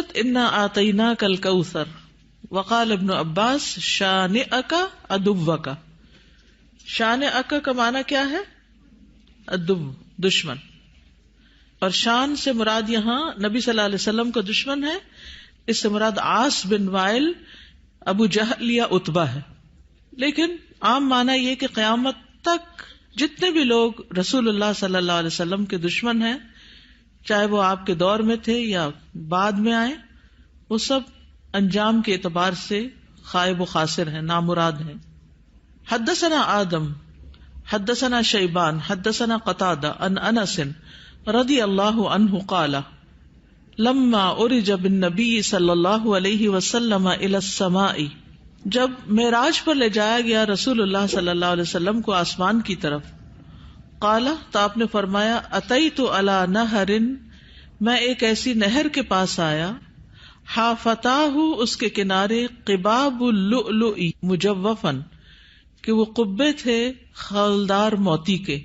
سورت انا آتیناک الکوثر وقال ابن عباس شانئک عدوک. شانئک کا معنی کیا ہے؟ عدو، دشمن. اور شان سے مراد یہاں نبی صلی اللہ علیہ وسلم کا دشمن ہے. اس سے مراد عاص بن وائل، ابو جہل یا عتبہ ہے. لیکن عام معنی یہ کہ قیامت تک جتنے بھی لوگ رسول اللہ صلی اللہ علیہ وسلم کے دشمن ہیں، چاہے وہ آپ کے دور میں تھے یا بعد میں آئے، وہ سب انجام کے اعتبار سے خائب و خاسر ہیں، نامراد ہیں. حدثنا آدم حدثنا شیبان حدثنا قتادہ عن انس رضی اللہ عنہ قال لما عرج بالنبی صلی اللہ علیہ وسلم الی السماء، جب معراج پر لے جایا گیا رسول اللہ صلی اللہ علیہ وسلم کو آسمان کی طرف، قال تو آپ نے فرمایا اتیت علی نہر، میں ایک ایسی نہر کے پاس آیا، حافتاہ اس کے کنارے قباب اللؤلؤ مجوفا، کہ وہ قبے تھے خالدار موتی کے،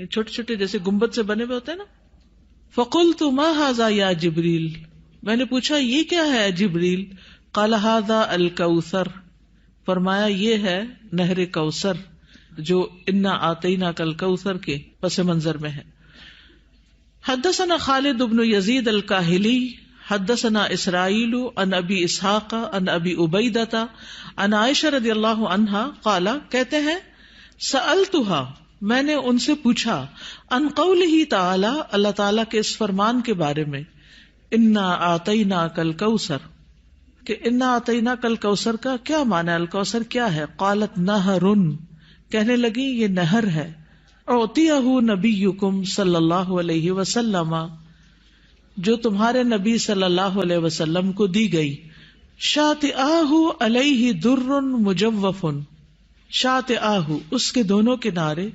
چھوٹے چھوٹے جیسے گنبد سے بنے ہوئے ہوتے ہیں نا. فقلت ما ھذا یا جبریل، میں نے پوچھا یہ کیا ہے جبریل؟ قال ھذا الکوثر، فرمایا یہ ہے نہر کوثر جو انا آتیناک الکوثر کے پس منظر میں ہے. حدثنا خالد بن یزید الکاہلی حدثنا اسرائیل عن ابی اسحاق عن ابی عبیدہ عن عائشہ رضی اللہ عنہا قال، کہتے ہیں سألتها، میں نے ان سے پوچھا، عن قولہ تعالی، اللہ تعالیٰ کے اس فرمان کے بارے میں، انا آتیناک الکوثر، کہ انا آتیناک الکوثر کا کیا معنی ہے، الکوثر کیا ہے؟ قالت نہر، کہنے لگی یہ نہر ہے، اعطیہ نبیکم صلی اللہ علیہ وسلم، جو تمہارے نبی صلی اللہ علیہ وسلم کو دی گئی، شاطئاہ علیہ در مجوف، شاطئاہ اس کے دونوں کنارے،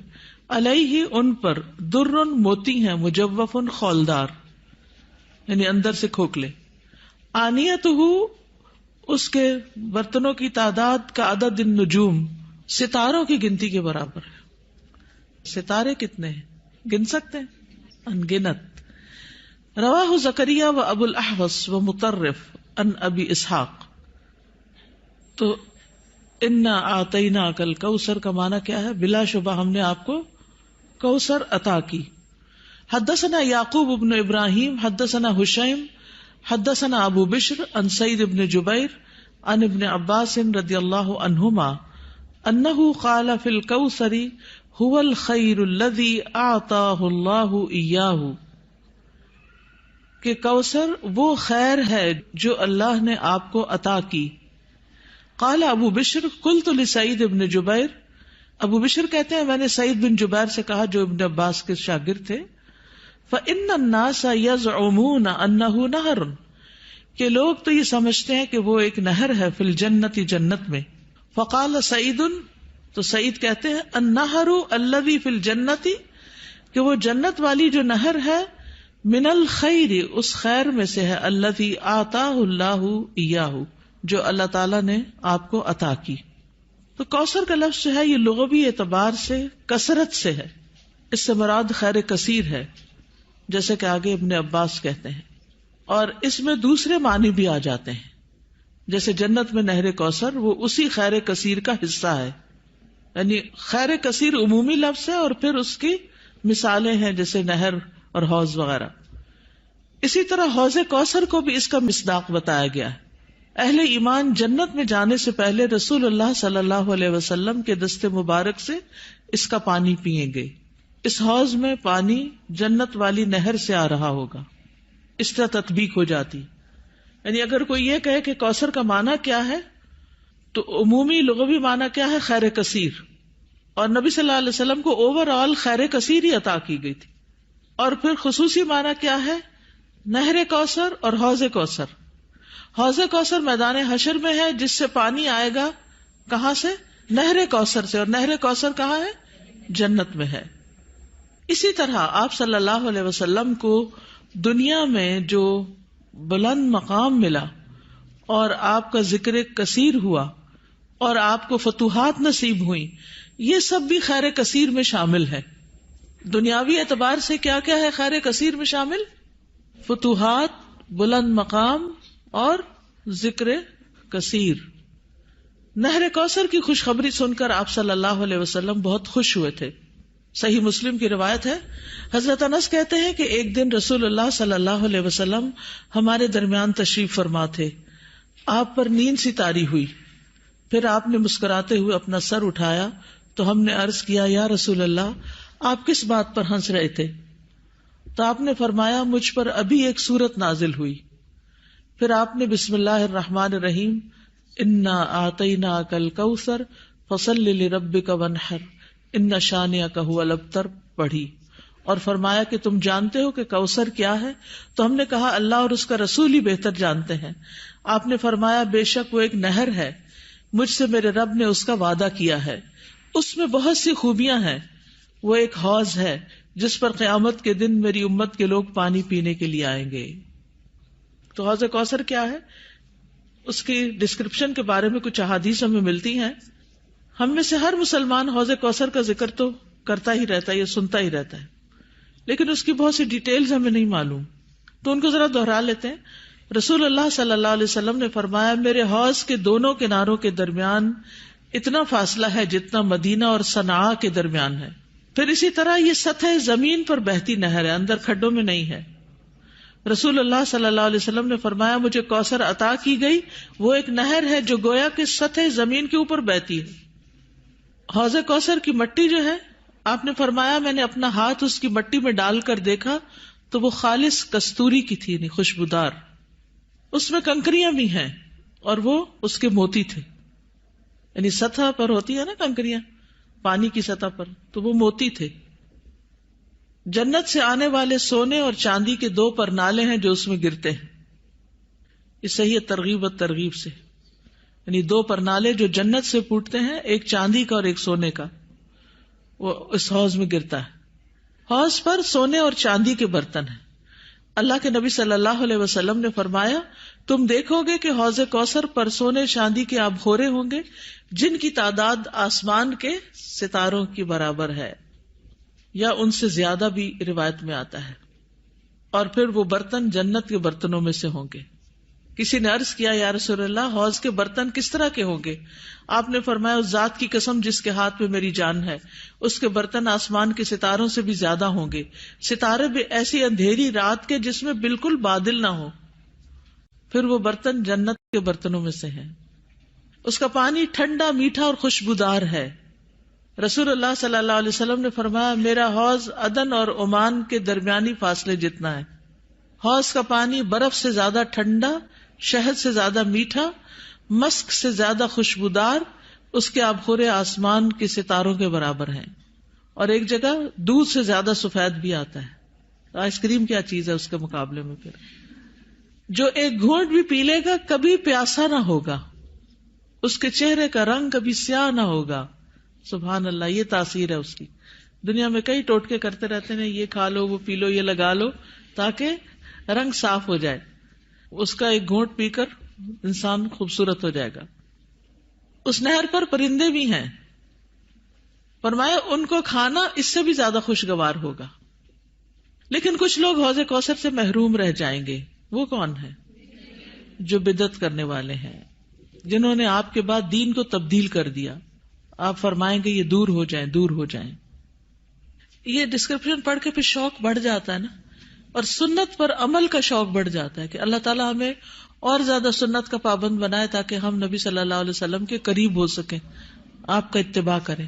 علیہ ان پر، در موتی ہیں، مجوف خولدار یعنی اندر سے کھوکھلے، آنیتہ اس کے برتنوں کی تعداد کا عدد النجوم، ستاروں کی گنتی کے برابر ہے. ستارے کتنے ہیں گن سکتے ہیں؟ انگنت. رواہ زکریا و ابو الاحوص و مطرف عن ابی اسحاق. تو انا آتیناک الکوثر کا معنی کیا ہے؟ بلا شبہ ہم نے آپ کو کوثر عطا کی. حدثنا یعقوب بن ابراہیم حدثنا حشیم حدثنا ابو بشر عن سعید بن جبیر عن ابن عباس رضی اللہ عنہما انہ قال فی الکوثر هو الخیر الذی اعطاہ اللہ ایاہ، کہ کوثر وہ خیر ہے جو اللہ نے آپ کو عطا کی. قال ابو بشر قلت لسعید بن جبیر، ابو بشر کہتے ہیں میں نے سعید بن جبیر سے کہا جو ابن عباس کے شاگرد تھے، فإن الناس يزعمون انه نہر، کہ لوگ تو یہ سمجھتے ہیں کہ وہ ایک نہر ہے، فی الجنت جنت میں. فقال سعید، تو سعید کہتے ہیں النہر الذی فی الجنت، کہ وہ جنت والی جو نہر ہے، من الخیر اس خیر میں سے ہے، الذی آتاہ اللہ ایاہ جو اللہ تعالیٰ نے آپ کو عطا کی. تو کوثر کا لفظ جو ہے یہ لغوی اعتبار سے کثرت سے ہے، اس سے مراد خیر کثیر ہے، جیسے کہ آگے ابن عباس کہتے ہیں. اور اس میں دوسرے معنی بھی آ جاتے ہیں، جیسے جنت میں نہر کوثر وہ اسی خیر کثیر کا حصہ ہے، یعنی خیر کثیر عمومی لفظ ہے اور پھر اس کی مثالیں ہیں جیسے نہر اور حوض وغیرہ. اسی طرح حوض کوثر کو بھی اس کا مصداق بتایا گیا ہے. اہل ایمان جنت میں جانے سے پہلے رسول اللہ صلی اللہ علیہ وسلم کے دست مبارک سے اس کا پانی پیئیں گے. اس حوض میں پانی جنت والی نہر سے آ رہا ہوگا، اس طرح تطبیق ہو جاتی. یعنی اگر کوئی یہ کہے کہ کوثر کا معنی کیا ہے، تو عمومی لغوی معنی کیا ہے؟ خیر کثیر. اور نبی صلی اللہ علیہ وسلم کو اوور آل خیر کثیر ہی عطا کی گئی تھی. اور پھر خصوصی معنی کیا ہے؟ نہر کوثر اور حوض کوثر. حوض کوثر میدان حشر میں ہے، جس سے پانی آئے گا کہاں سے؟ نہر کوثر سے. اور نہر کوثر کہاں ہے؟ جنت میں ہے. اسی طرح آپ صلی اللہ علیہ وسلم کو دنیا میں جو بلند مقام ملا اور آپ کا ذکر کثیر ہوا اور آپ کو فتوحات نصیب ہوئی، یہ سب بھی خیر کثیر میں شامل ہے. دنیاوی اعتبار سے کیا کیا ہے خیر کثیر میں شامل؟ فتوحات، بلند مقام اور ذکر کثیر. نہر کوثر کی خوشخبری سن کر آپ صلی اللہ علیہ وسلم بہت خوش ہوئے تھے. صحیح مسلم کی روایت ہے, حضرت انس کہتے ہیں کہ ایک دن رسول اللہ صلی اللہ علیہ وسلم ہمارے درمیان تشریف فرما تھے. آپ پر نیند سی طاری ہوئی, پھر آپ نے مسکراتے ہوئے اپنا سر اٹھایا تو ہم نے عرض کیا, یا رسول اللہ, آپ کس بات پر ہنس رہے تھے؟ تو آپ نے فرمایا, مجھ پر ابھی ایک سورت نازل ہوئی. پھر آپ نے بسم اللہ الرحمن الرحیم انا اعطیناک الکوثر فصل لربک وانحر ان شانئک ھو الابتر پڑھی, اور فرمایا کہ تم جانتے ہو کہ کوثر کیا ہے؟ تو ہم نے کہا, اللہ اور اس کا رسول ہی بہتر جانتے ہیں. آپ نے فرمایا, بے شک وہ ایک نہر ہے, مجھ سے میرے رب نے اس کا وعدہ کیا ہے, اس میں بہت سی خوبیاں ہیں. وہ ایک حوض ہے جس پر قیامت کے دن میری امت کے لوگ پانی پینے کے لیے آئیں گے. تو حوض کوثر کیا ہے, اس کی ڈسکرپشن کے بارے میں کچھ احادیث ہمیں ملتی ہیں. ہم میں سے ہر مسلمان حوض کوثر کا ذکر تو کرتا ہی رہتا ہے یا سنتا ہی رہتا ہے, لیکن اس کی بہت سی ڈیٹیلز ہمیں نہیں معلوم, تو ان کو ذرا دوہرا لیتے ہیں. رسول اللہ صلی اللہ علیہ وسلم نے فرمایا, میرے حوض کے دونوں کناروں کے درمیان اتنا فاصلہ ہے جتنا مدینہ اور صنعاء کے درمیان ہے. پھر اسی طرح یہ سطح زمین پر بہتی نہر ہے, اندر کھڈوں میں نہیں ہے. رسول اللہ صلی اللہ علیہ وسلم نے فرمایا, مجھے کوثر عطا کی گئی, وہ ایک نہر ہے جو گویا کہ سطح زمین کے اوپر بہتی ہے. حوض کوثر کی مٹی جو ہے, آپ نے فرمایا, میں نے اپنا ہاتھ اس کی مٹی میں ڈال کر دیکھا تو وہ خالص کستوری کی تھی, یعنی خوشبودار. اس میں کنکریاں بھی ہیں اور وہ اس کے موتی تھے, یعنی سطح پر ہوتی ہے نا کنکریاں پانی کی سطح پر, تو وہ موتی تھے. جنت سے آنے والے سونے اور چاندی کے 2 پرنالے ہیں جو اس میں گرتے ہیں. یہ صحیح ترغیب و ترغیب سے, یعنی 2 پرنالے جو جنت سے پھوٹتے ہیں, ایک چاندی کا اور ایک سونے کا, وہ اس حوض میں گرتا ہے. حوض پر سونے اور چاندی کے برتن ہیں. اللہ کے نبی صلی اللہ علیہ وسلم نے فرمایا, تم دیکھو گے کہ حوض کوثر پر سونے چاندی کے آبخورے ہوں گے جن کی تعداد آسمان کے ستاروں کی برابر ہے, یا ان سے زیادہ بھی روایت میں آتا ہے. اور پھر وہ برتن جنت کے برتنوں میں سے ہوں گے. کسی نے عرض کیا, یا رسول اللہ, حوض کے برتن کس طرح کے ہوں گے؟ آپ نے فرمایا, اس ذات کی قسم جس کے ہاتھ میں میری جان ہے, اس کے برتن آسمان کے ستاروں سے بھی زیادہ ہوں گے. ستارے بھی ایسی اندھیری رات کے جس میں بالکل بادل نہ ہو. پھر وہ برتن جنت کے برتنوں میں سے ہیں. اس کا پانی ٹھنڈا, میٹھا اور خوشبودار ہے. رسول اللہ صلی اللہ علیہ وسلم نے فرمایا, میرا حوض عدن اور عمان کے درمیانی فاصلے جتنا ہے. حوض کا پانی برف سے زیادہ ٹھنڈا, شہد سے زیادہ میٹھا, مسک سے زیادہ خوشبودار, اس کے آبخورے آسمان کے ستاروں کے برابر ہیں. اور ایک جگہ دودھ سے زیادہ سفید بھی آتا ہے. آئس کریم کیا چیز ہے اس کے مقابلے میں. پھر جو ایک گھونٹ بھی پی لے گا کبھی پیاسا نہ ہوگا, اس کے چہرے کا رنگ کبھی سیاہ نہ ہوگا. سبحان اللہ, یہ تاثیر ہے اس کی. دنیا میں کئی ٹوٹکے کرتے رہتے ہیں, یہ کھا لو, وہ پی لو, یہ لگا لو تاکہ رنگ صاف ہو جائے. اس کا ایک گھونٹ پی کر انسان خوبصورت ہو جائے گا. اس نہر پر پرندے بھی ہیں. فرمایا, ان کو کھانا اس سے بھی زیادہ خوشگوار ہوگا. لیکن کچھ لوگ حوض کوثر سے محروم رہ جائیں گے. وہ کون ہیں؟ جو بدعت کرنے والے ہیں, جنہوں نے آپ کے بعد دین کو تبدیل کر دیا. آپ فرمائیں گے یہ دور ہو جائیں, دور ہو جائیں. یہ ڈسکرپشن پڑھ کے پھر شوق بڑھ جاتا ہے نا, اور سنت پر عمل کا شوق بڑھ جاتا ہے کہ اللہ تعالیٰ ہمیں اور زیادہ سنت کا پابند بنائے تاکہ ہم نبی صلی اللہ علیہ وسلم کے قریب ہو سکیں, آپ کا اتباع کریں.